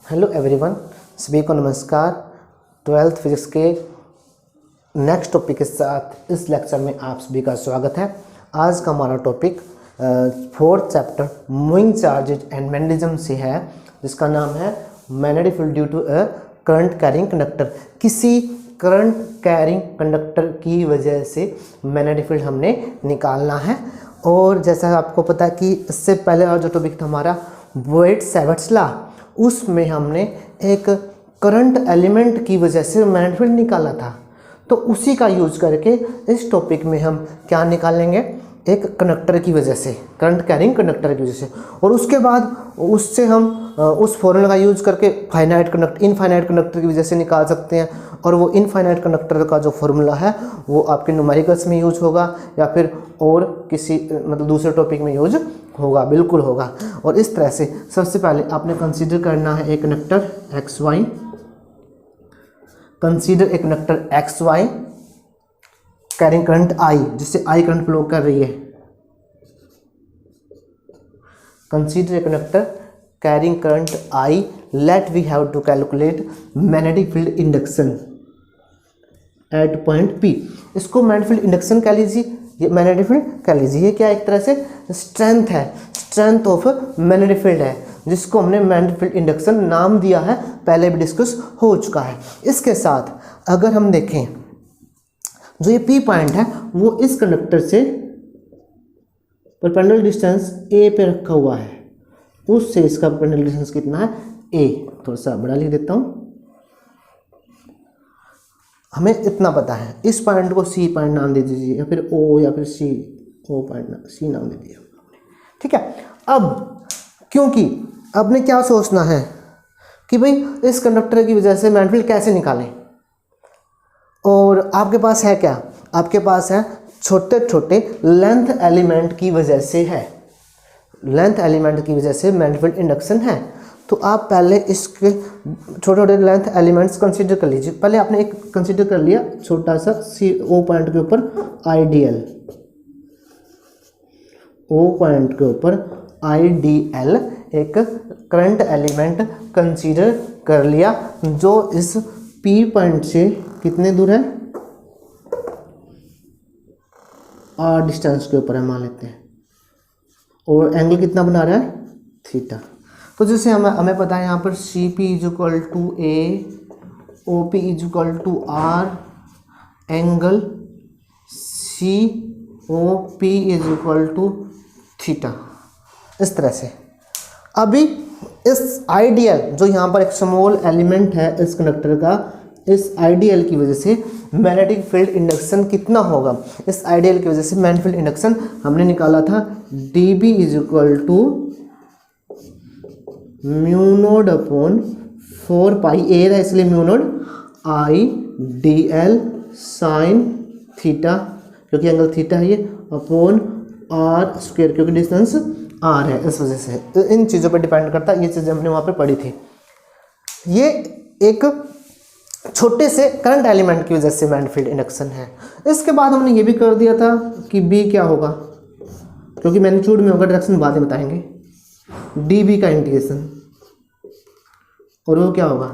Hello everyone, सभी को नमस्कार। 12th फिजिक्स के नेक्स्ट टॉपिक के साथ इस लेक्चर में आप सभी का स्वागत है। आज का हमारा topic 4th chapter moving charges and magnetism से है, जिसका नाम है magnetic field due to a current carrying conductor. किसी करंट कैरिंग कंडक्टर की वजह से मैग्नेटिक फील्ड हमने निकालना है। और जैसा आपको पता है कि इससे पहले और जो टॉपिक था हमारा बोयड-सैवर्ट्स लॉ, उसमें हमने एक करंट एलिमेंट की वजह से मैग्नेटिक फील्ड निकाला था। तो उसी का यूज करके इस टॉपिक में हम क्या निकालेंगे, एक कंडक्टर की वजह से, करंट कैरिंग कंडक्टर की वजह से। और उसके बाद उससे हम उस फॉर्मूला का यूज करके इनफाइनाइट कंडक्टर की वजह से निकाल सकते हैं। और वो इनफाइनाइट कंडक्टर का जो फॉर्मूला है वो आपके न्यूमेरिकल्स में यूज होगा या फिर और किसी दूसरे टॉपिक में यूज होगा, बिल्कुल होगा। और इस तरह से सबसे पहले आपने कंसीडर करना है एक कंडक्टर एक्स वाई। कंसीडर एक conductor X Y carrying current I, जिससे आई करंट फ्लो कर रही है। Consider a conductor carrying current I, let we have to calculate magnetic field induction at point P. इसको magnetic field induction कह लीजिए, ये magnetic field कह लीजिए। ये क्या एक तरह से स्ट्रेंथ है, स्ट्रेंथ ऑफ मैग्नेटिक फील्ड है, जिसको हमने मैग्नेटिक फील्ड इंडक्शन नाम दिया है, पहले भी डिस्कस हो चुका है। इसके साथ अगर हम देखें, जो ये पी पॉइंट है वो इस कंडक्टर से परपेंडिकुलर डिस्टेंस ए पे रखा हुआ है, उससे इसका परपेंडिकुलर डिस्टेंस कितना है, ए। थोड़ा सा बड़ा लिख देता हूँ, हमें इतना पता है। इस पॉइंट को सी पॉइंट नाम दे दीजिए, या फिर ओ, या फिर सी, ओ पॉइंट सी नाम दे दिया, ठीक है। अब क्योंकि आपने क्या सोचना है कि भाई इस कंडक्टर की वजह से मैग्नेटिक फील्ड कैसे निकालें, और आपके पास है क्या, आपके पास है छोटे छोटे लेंथ एलिमेंट की वजह से है, लेंथ एलिमेंट की वजह से मैग्नेटिक फील्ड इंडक्शन है। तो आप पहले इसके छोटे छोटे लेंथ एलिमेंट्स कंसीडर कर लीजिए। पहले आपने एक कंसीडर कर लिया छोटा सा सी, ओ पॉइंट के ऊपर आईडीएल, ओ पॉइंट के ऊपर आईडीएल एक करंट एलिमेंट कंसीडर कर लिया, जो इस पी पॉइंट से कितने दूर है, आर डिस्टेंस के ऊपर है मान लेते हैं, और एंगल कितना बना रहा है, थीटा। तो जैसे हमें पता है यहाँ पर C P is equal to A, O P is equal to R, angle C O P is equal to theta, इस तरह से। अभी इस आइडियल जो यहाँ पर एक स्मॉल एलिमेंट है इस कंडक्टर का, इस आइडियल की वजह से मैग्नेटिक फील्ड इंडक्शन कितना होगा, इस आइडियल की वजह से मैग्नेटिक फील्ड इंडक्शन हमने निकाला था D B is equal to mu naught upon 4 pi A है, इसलिए mu naught I D L sine theta, क्योंकि एंगल थीटा है ये, अपॉन आर स्क्वायर, क्योंकि डिस्टेंस आर है, इस वजह से। तो इन चीज़ों पर डिपेंड करता है, ये चीज़ें हमने वहाँ पे पढ़ी थी। ये एक छोटे से करंट एलिमेंट की वजह से मैग्नेटिक फील्ड इंडक्शन है। इसके बाद हमने ये भी कर दिया था कि बी क्या होगा, क्योंकि मैग्नीट्यूड में होगा, डायरेक्शन बाद में बताएंगे। डी बी का इंटीग्रेशन, और वो क्या होगा,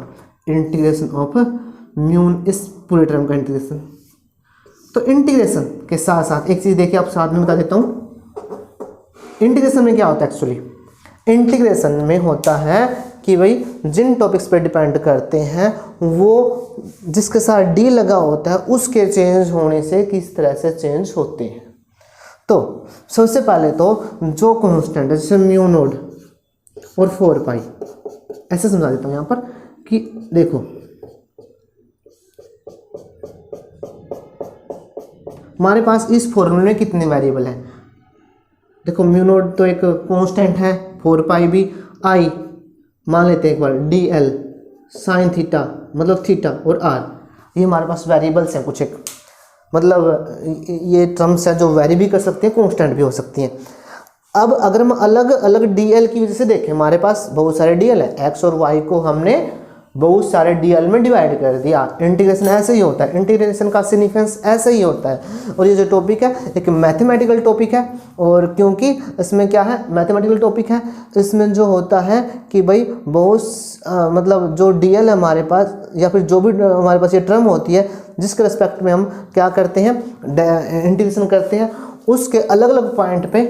इंटीग्रेशन ऑफ म्यून, इस पूरे टर्म का इंटीग्रेशन। तो इंटीग्रेशन के साथ साथ एक चीज़ देखिए, आप साथ में बता देता हूँ। इंटीग्रेशन में क्या होता है, एक्चुअली इंटीग्रेशन में होता है कि भाई जिन टॉपिक्स पे डिपेंड करते हैं वो जिसके साथ डी लगा होता है उसके चेंज होने से किस तरह से चेंज होते हैं। तो सबसे पहले तो जो कांस्टेंट है, जैसे म्यू नोड और 4 पाई, ऐसे समझा देता हूँ यहाँ पर कि देखो, हमारे पास इस फॉर्मूले में कितने वेरिएबल हैं। देखो म्यू नोड तो एक कांस्टेंट है, 4 पाई भी, आई मान लेते हैं एक बार, डी एल साइन थीटा मतलब थीटा, और आर, ये हमारे पास वेरिएबल्स हैं कुछ एक, मतलब ये टर्म्स हैं जो वेरी भी कर सकते हैं, कांस्टेंट भी हो सकती हैं। अब अगर हम अलग अलग डी एल की वजह से देखें, हमारे पास बहुत सारे डी एल है, एक्स और वाई को हमने बहुत सारे डीएल में डिवाइड कर दिया। इंटीग्रेशन ऐसे ही होता है, इंटीग्रेशन का सिग्निफिकेंस ऐसे ही होता है। और ये जो टॉपिक है एक मैथमेटिकल टॉपिक है, और क्योंकि इसमें क्या है, मैथमेटिकल टॉपिक है, इसमें जो होता है कि भाई बहुत मतलब जो डीएल है हमारे पास, या फिर जो भी हमारे पास ये टर्म होती है जिसके रिस्पेक्ट में हम क्या करते हैं, इंटीग्रेशन करते हैं, उसके अलग अलग पॉइंट पे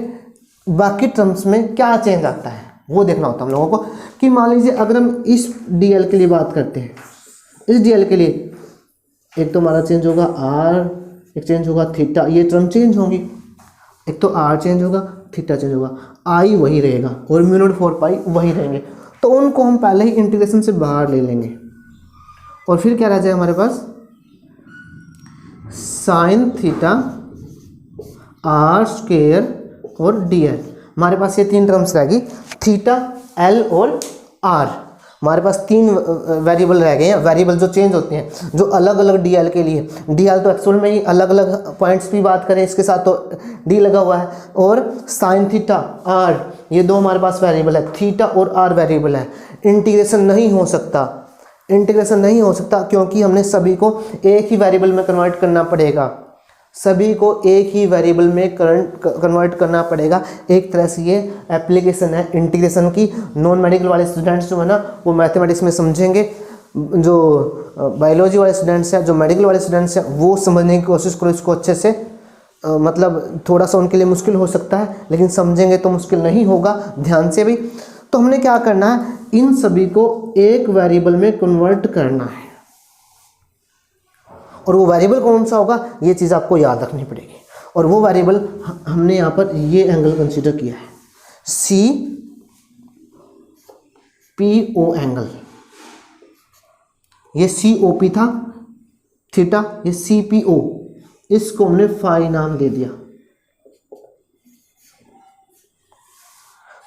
बाकी टर्म्स में क्या चेंज आता है वो देखना होता है हम लोगों को। कि मान लीजिए अगर हम इस डीएल के लिए बात करते हैं, इस डीएल के लिए एक तो हमारा चेंज होगा आर, एक चेंज होगा थीटा, ये टर्म चेंज होंगी, एक तो आर चेंज होगा, थीटा चेंज होगा, आई वही रहेगा और म्यू नॉट 4 पाई वही रहेंगे। तो उनको हम पहले ही इंटीग्रेशन से बाहर ले लेंगे और फिर क्या रह जाए हमारे पास, साइन थीटा आर स्क्वायर और डी एल। हमारे पास ये तीन टर्म्स रहेगी, थीटा, एल और आर। हमारे पास तीन वेरिएबल रह गए हैं, वेरिएबल जो चेंज होते हैं, जो अलग अलग डीएल के लिए। डीएल तो एक्चुअल में ही अलग अलग पॉइंट्स की बात करें, इसके साथ तो डी लगा हुआ है। और साइन थीटा आर, ये दो हमारे पास वेरिएबल है, थीटा और आर वेरिएबल है। इंटीग्रेशन नहीं हो सकता, इंटीग्रेशन नहीं हो सकता क्योंकि हमने सभी को एक ही वेरिएबल में कन्वर्ट करना पड़ेगा, सभी को एक ही वेरिएबल में कन्वर्ट करना पड़ेगा। एक तरह से ये एप्लीकेशन है इंटीग्रेशन की। नॉन मेडिकल वाले स्टूडेंट्स जो है ना वो मैथमेटिक्स में समझेंगे, जो बायोलॉजी वाले स्टूडेंट्स हैं, जो मेडिकल वाले स्टूडेंट्स हैं वो समझने की कोशिश करो इसको अच्छे से। मतलब थोड़ा सा उनके लिए मुश्किल हो सकता है, लेकिन समझेंगे तो मुश्किल नहीं होगा, ध्यान से भी। तो हमने क्या करना है, इन सभी को एक वेरिएबल में कन्वर्ट करना है, और वो वेरिएबल कौन सा होगा ये चीज़ आपको याद रखनी पड़ेगी। और वो वेरिएबल हमने यहाँ पर ये एंगल कंसीडर किया है, सी पी ओ एंगल। ये सी ओ पी था थीटा, ये सी पी ओ, इसको हमने फाई नाम दे दिया।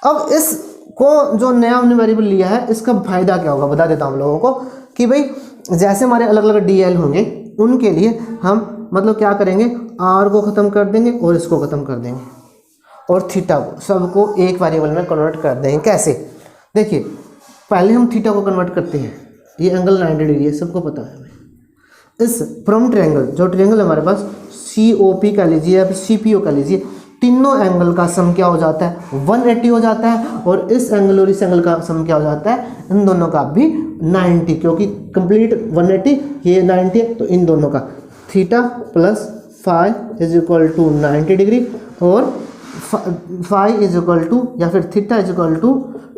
अब इसको जो नया हमने वेरिएबल लिया है इसका फायदा क्या होगा बता देता हूँ हम लोगों को, कि भाई जैसे हमारे अलग अलग डीएल होंगे उनके लिए हम मतलब क्या करेंगे, आर को ख़त्म कर देंगे और इसको ख़त्म कर देंगे, और थीटा को सबको एक वेरिएबल में कन्वर्ट कर देंगे। कैसे, देखिए पहले हम थीटा को कन्वर्ट करते हैं, ये एंगल 90 डिग्री है, सबको पता है हमें। इस फ्रॉम ट्रायंगल, जो ट्रायंगल है हमारे पास सी ओ पी कह लीजिए या फिर सी पी ओ कह लीजिए, तीनों एंगल का सम क्या हो जाता है 180 हो जाता है, और इस एंगल और इस एंगल का सम क्या हो जाता है, इन दोनों का भी 90, क्योंकि कंप्लीट 180 ये 90 है, तो इन दोनों का theta plus phi is equal to 90 degree, और फाई इज इक्वल टू या फिर theta is equal to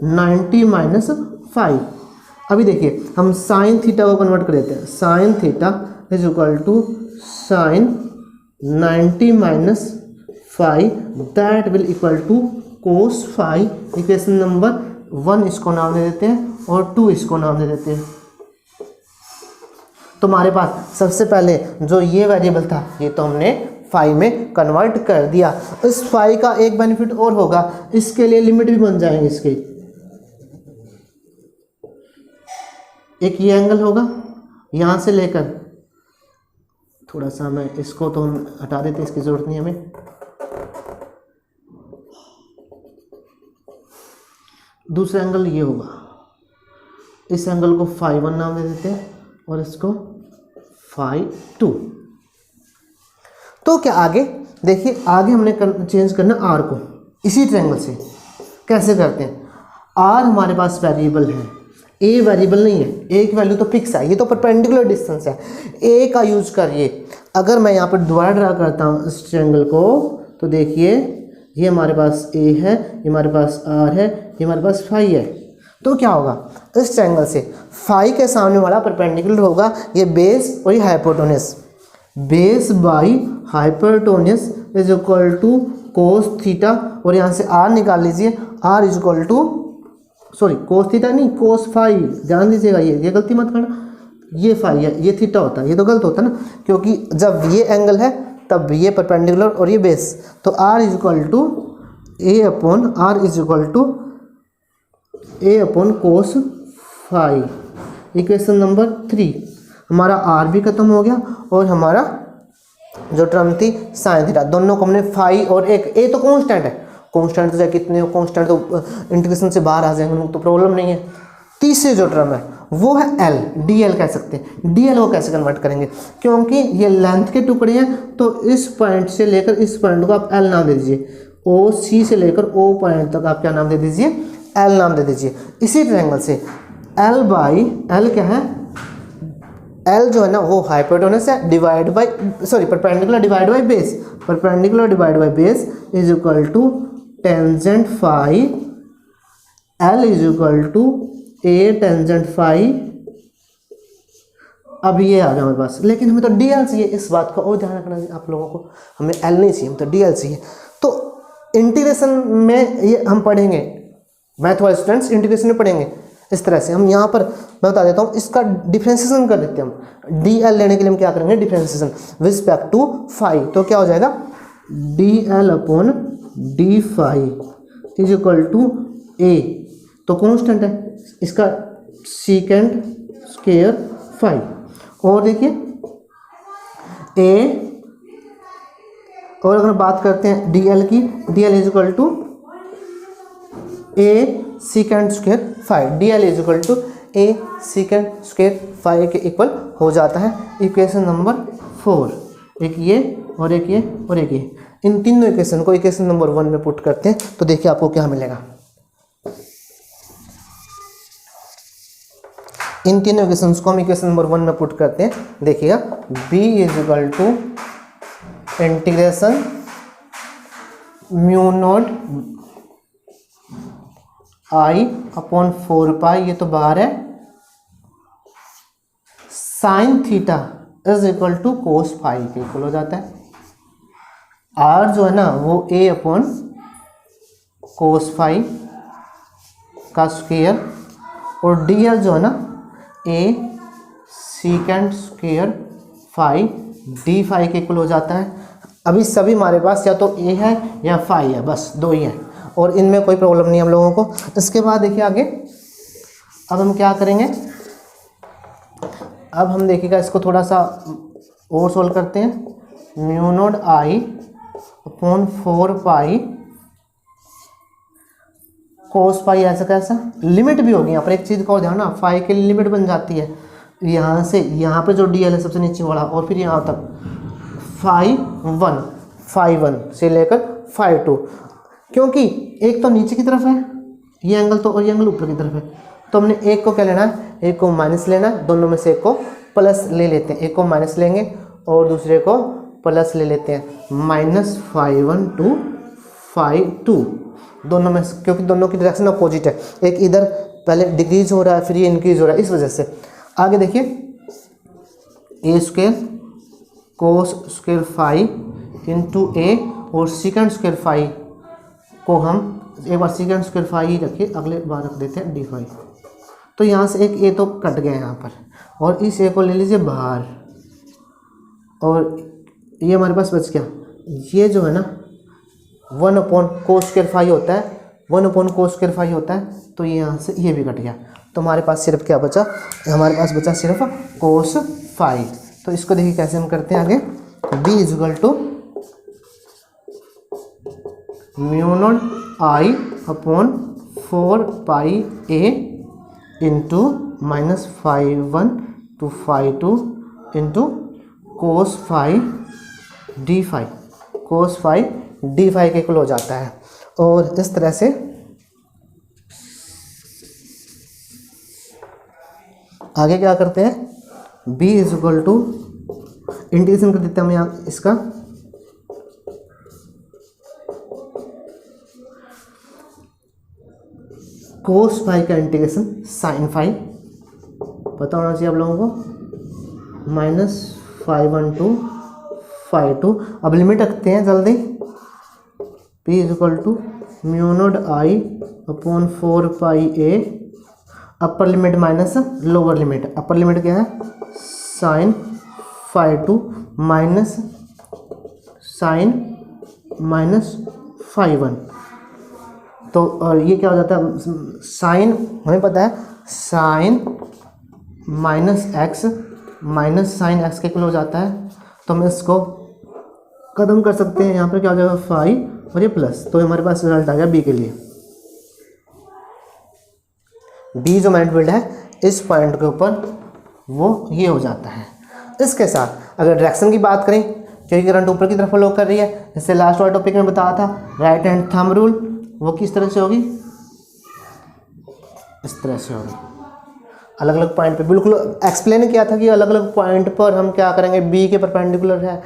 90 minus phi. अभी देखिए हम साइन थीटा को कन्वर्ट कर देते हैं, sine theta is equal to sine 90 minus phi, that will equal to cos phi. Equation number 1 इसको नाम दे देते हैं और 2 इसको नाम दे देते हैं। तो हमारे पास सबसे पहले जो ये वेरिएबल था ये तो हमने फाई में कन्वर्ट कर दिया। इस फाई का एक बेनिफिट और होगा, इसके लिए लिमिट भी बन जाएंगे इसके। एक ये एंगल होगा यहाँ से लेकर, थोड़ा सा मैं इसको तो हम हटा देते, इसकी ज़रूरत नहीं हमें। दूसरा एंगल ये होगा, इस एंगल को फाई 1 नाम दे देते हैं और इसको फाई 2। तो क्या आगे देखिए, आगे हमने चेंज करना आर को इसी ट्रायंगल से। कैसे करते हैं, आर हमारे पास वेरिएबल है, ए वेरिएबल नहीं है, एक वैल्यू तो फिक्स है, ये तो परपेंडिकुलर डिस्टेंस है, ए का यूज करिए। अगर मैं यहाँ पर दोबारा ड्रा करता हूँ इस ट्रायंगल को, तो देखिए ये हमारे पास ए है, ये हमारे पास आर है, ये हमारे पास फाई है। तो क्या होगा, इस ट्रायंगल से फाई के सामने वाला परपेंडिकुलर होगा ये बेस और ये hypotenuse, base by hypotenuse is equal to cos theta, और यहाँ से आर निकाल लीजिए, R is equal to sorry cos theta नहीं कोस फाई, ध्यान दीजिएगा ये गलती मत करना, ये फाई है ये थीटा होता है, ये तो गलत होता है ना, क्योंकि जब ये एंगल है तब ये परपेंडिकुलर और ये बेस। तो R is equal to A upon R is equal to A upon cos phi. Equation number 3, हमारा आर भी खत्म हो गया और हमारा जो टर्म थी साइन थीटा, दोनों को हमने फाई और एक ए तो कांस्टेंट है, कांस्टेंट तो चाहे कितने हो, कांस्टेंट तो इंटीग्रेशन से बाहर आ जाएंगे तो प्रॉब्लम नहीं है। तीसरी जो टर्म है वो है एल, डी एल कह सकते हैं। डी एल को कैसे कन्वर्ट करेंगे, क्योंकि ये लेंथ के टुकड़े हैं तो इस पॉइंट से लेकर इस पॉइंट को आप एल नाम दे दीजिए, ओ सी से लेकर ओ पॉइंट तक आप क्या नाम दे दीजिए, एल नाम दे दीजिए। इसी ट्रायंगल से एल बाई एल क्या है, एल जो है ना वो हाइपोटेनस है divide by perpendicular divide by base, perpendicular divide by base is equal to tangent phi, L is equal to A tangent phi. अब ये आ गया हमारे पास, लेकिन हमें तो डी एल चाहिए, इस बात का और ध्यान रखना चाहिए आप लोगों को, हमें एल नहीं चाहिए, हमें तो डी एल चाहिए। तो इंटीग्रेशन में ये हम पढ़ेंगे, मैथ वाले स्टूडेंट्स इंटीग्रेशन में पढ़ेंगे इस तरह से। हम यहाँ पर मैं बता देता हूँ, इसका डिफ्रेंसिएशन कर देते हैं हम। डी एल लेने के लिए हम क्या करेंगे, differentiation with respect to phi, तो क्या हो जाएगा d l upon d phi is equal to a, तो कॉन्स्टेंट है इसका सीकेंड स्क्वायर फाई। और देखिए ए, और अगर बात करते हैं डी एल की, D L is equal to A secant square phi, D L is equal to A secant square phi के इक्वल हो जाता है। इक्वेशन नंबर 4, एक ये और एक ये और एक ये, इन तीनों इक्वेशन को इक्वेशन नंबर 1 में पुट करते हैं तो देखिए आपको क्या मिलेगा। इन तीनों इक्वेशंस को हम इक्वेशन नंबर 1 में पुट करते हैं, देखिएगा b is equal to integration mu naught I upon 4 pi, ये तो बाहर है, sine theta is equal to cos phi के इक्वल हो जाता है। आर जो है ना वो a अपॉन कोस फाई का स्क्वायर, और डी एल जो है ना a secant square phi D phi के इक्वल हो जाता है। अभी सभी हमारे पास या तो ए है या फाई है, बस दो ही है, और इनमें कोई प्रॉब्लम नहीं हम लोगों को। इसके बाद देखिए आगे, अब हम क्या करेंगे, अब हम देखिएगा इसको थोड़ा सा और सोल्व करते हैं। म्यू नॉट आई अपॉन 4 पाई कोस पाई, ऐसा कैसा, लिमिट भी होगी यहाँ पर, एक चीज़ का ध्यान ना, फाई के लिए लिमिट बन जाती है यहाँ से, यहाँ पे जो डी एल है सबसे नीचे वाला, और फिर यहाँ तक फाई वन से लेकर फाई 2, क्योंकि एक तो नीचे की तरफ है ये एंगल, तो और ये एंगल ऊपर की तरफ है, तो हमने एक को क्या लेना है, एक को माइनस लेना है, दोनों में से एक को प्लस ले लेते हैं, एक को माइनस लेंगे और दूसरे को प्लस ले लेते हैं, माइनस फाई 1 टू फाई 2, दोनों में, क्योंकि दोनों की डायरेक्शन अपोजिट है, एक इधर पहले डिक्रीज हो रहा है फिर ये इंक्रीज हो रहा है, इस वजह से। आगे देखिए a square cos square phi into a, और सेकंड स्क्वायर फाई को हम एक बार सेकंड स्क्वायर फाई ही रखिए, अगले बार रख देते हैं डी फाई। तो यहाँ से एक ए तो कट गया यहाँ पर, और इस ए को ले लीजिए बाहर, और ये हमारे पास बच गया, ये जो है ना 1 अपॉन कोस स्क्वायर फाई होता है, 1 अपॉन कोस स्क्वायर फाई होता है, तो ये यहाँ से ये भी कट गया, तो हमारे पास सिर्फ क्या बचा, हमारे पास बचा सिर्फ कोस फाई। तो इसको देखिए कैसे हम करते हैं आगे, b is equal to mu naught I upon 4 pi a into minus phi 1 to phi 2 into cos phi D phi, cos phi D phi के इक्वल हो जाता है। और इस तरह से आगे क्या करते हैं, b is equal to integration कर देते हैं हम यहाँ इसका, कोस फाई का इंटीग्रेशन साइन फाई, पता होना चाहिए आप लोगों को, माइनस फाई 1 टू फाई 2। अब लिमिट रखते हैं जल्दी, p is equal to mu naught I upon 4 pi a, upper limit minus lower limit, upper limit क्या है sine phi 2 minus sine minus phi 1, तो और ये क्या हो जाता है, साइन हमें पता है sine minus X minus sine X के इक्वल हो जाता है, तो हम इसको खत्म कर सकते हैं, यहाँ पर क्या हो जाएगा फाई और ये प्लस, तो हमारे पास रिजल्ट आ गया बी के लिए। बी जो मैंने फील्ड है इस पॉइंट के ऊपर वो ये हो जाता है। इसके साथ अगर डायरेक्शन की बात करें, क्योंकि करंट ऊपर की तरफ फ्लो कर रही है, इससे लास्ट वाला टॉपिक में बताया था राइट हैंड थंब रूल, वो किस तरह से होगी, इस तरह से होगी। अलग अलग पॉइंट पे बिल्कुल एक्सप्लेन किया था कि अलग अलग पॉइंट पर हम क्या करेंगे, बी के परपेंडिकुलर है,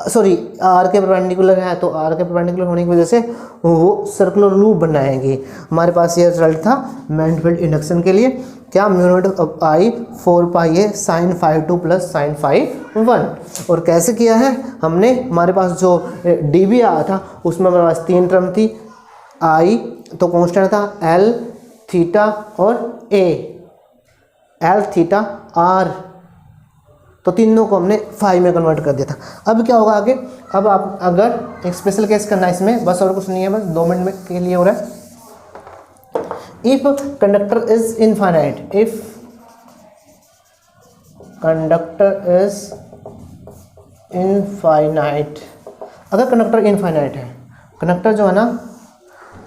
सॉरी आर के परपेंडिकुलर है, तो आर के परपेंडिकुलर होने की वजह से वो सर्कुलर लूप बनाएंगे। हमारे पास ये रिजल्ट था मैग्नेटिक फील्ड इंडक्शन के लिए, क्या mu naught I 4 pi A sine phi 2 plus sine phi 1। और कैसे किया है हमने, हमारे पास जो डी बी आया था उसमें हमारे पास 3 टर्म थी, आई तो कांस्टेंट था, एल थीटा और ए, एल थीटा आर, तो तीनों को हमने फाई में कन्वर्ट कर दिया था। अब क्या होगा आगे, अब आप अगर एक स्पेशल केस करना है इसमें, बस और कुछ नहीं है, बस 2 मिनट में के लिए हो रहा है। If conductor is infinite, if conductor is infinite, अगर कंडक्टर इनफाइनाइट है, कंडक्टर जो है ना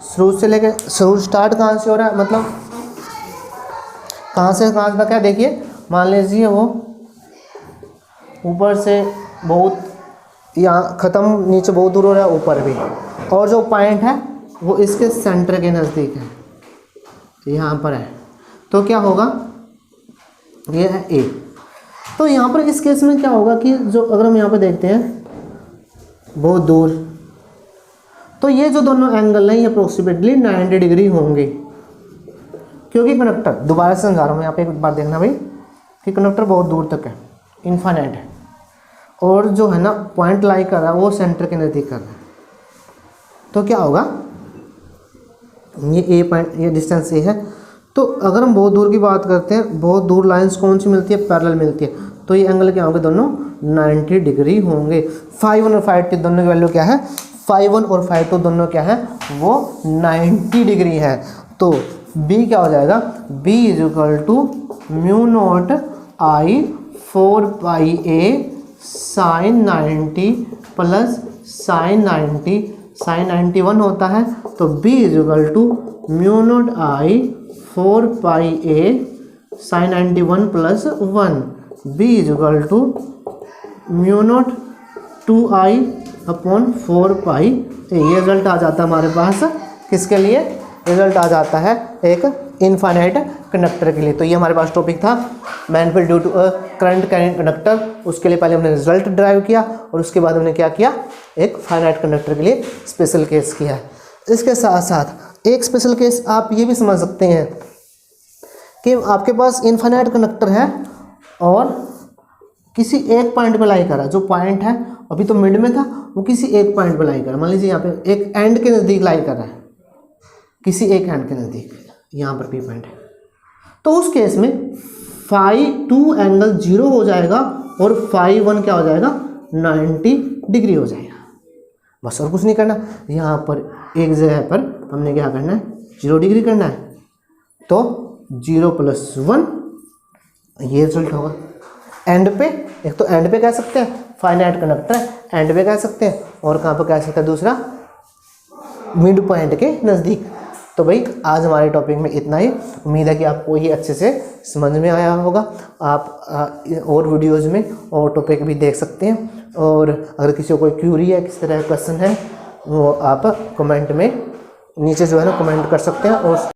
शुरू से लेके, शुरू स्टार्ट कहाँ से हो रहा है, मतलब कहाँ से कहाँ तक है, देखिए मान लीजिए वो ऊपर से बहुत यहाँ ख़त्म, नीचे बहुत दूर हो रहा है, ऊपर भी, और जो पॉइंट है वो इसके सेंटर के नज़दीक है, यहाँ पर है, तो क्या होगा, ये है ए। तो यहाँ पर इस केस में क्या होगा कि जो अगर हम यहाँ पर देखते हैं बहुत दूर, तो ये जो दोनों एंगल हैं ये अप्रोक्सीमेटली 90 डिग्री होंगे, क्योंकि कंडक्टर, दोबारा से समझा रहा हूँ, यहाँ पे एक बार देखना भाई कि कंडक्टर बहुत दूर तक है, इनफाइनाइट है, और जो है ना पॉइंट लाई कर रहा है वो सेंटर के नज़दीक कर रहा है, तो क्या होगा, ये ए पॉइंट, ये डिस्टेंस ए है। तो अगर हम बहुत दूर की बात करते हैं, बहुत दूर लाइंस कौन सी मिलती है, पैरेलल मिलती है, तो ये एंगल क्या होंगे, दोनों 90 डिग्री होंगे। φ1 और φ2 दोनों की वैल्यू क्या है, φ1 और φ2 दोनों क्या है, वो 90 डिग्री है। तो b क्या हो जाएगा, b is equal to mu naught I 4 pi A sine 90 plus sine 90, sine 91 होता है, तो b is equal to mu naught I 4 pi A sine 91 plus 1, b is equal to mu naught 2 I upon 4 pi A. ये result आ जाता है हमारे पास किसके लिए, result आ जाता है एक इनफाइनाइट कंडक्टर के लिए। तो ये हमारे पास टॉपिक था magnetic field due to current carrying conductor. उसके लिए पहले हमने रिजल्ट ड्राइव किया और उसके बाद हमने क्या किया, एक फाइनाइट कंडक्टर के लिए स्पेशल केस किया। इसके साथ साथ एक स्पेशल केस आप ये भी समझ सकते हैं कि आपके पास इनफाइनाइट कंडक्टर है और किसी एक पॉइंट पे लाई कर रहा है, जो पॉइंट है अभी तो मिड में था, वो किसी एक पॉइंट पे लाई कर रहा है। मान लीजिए यहाँ पे एक एंड के नज़दीक लाई कर रहा है, किसी एक एंड के नज़दीक, यहाँ पर पी पॉइंट है, तो उस केस में φ2 एंगल 0 हो जाएगा और φ1 क्या हो जाएगा, 90 डिग्री हो जाएगा। बस और कुछ नहीं करना, यहाँ पर एक जगह पर हमने क्या करना है, 0 डिग्री करना है, तो 0 + 1 ये रिजल्ट होगा। एंड पे, एक तो एंड पे कह सकते हैं फाइनाइट कंडक्टर है, एंड पे कह सकते हैं, और कहाँ पे कह सकते हैं, दूसरा मिड पॉइंट के नज़दीक। तो भाई आज हमारे टॉपिक में इतना ही। उम्मीद है कि आपको ये अच्छे से समझ में आया होगा। आप और वीडियोज़ में और टॉपिक भी देख सकते हैं, और अगर किसी को कोई क्यूरी है, किस तरह का क्वेश्चन है, वो आप कमेंट में नीचे जो है ना कमेंट कर सकते हैं। और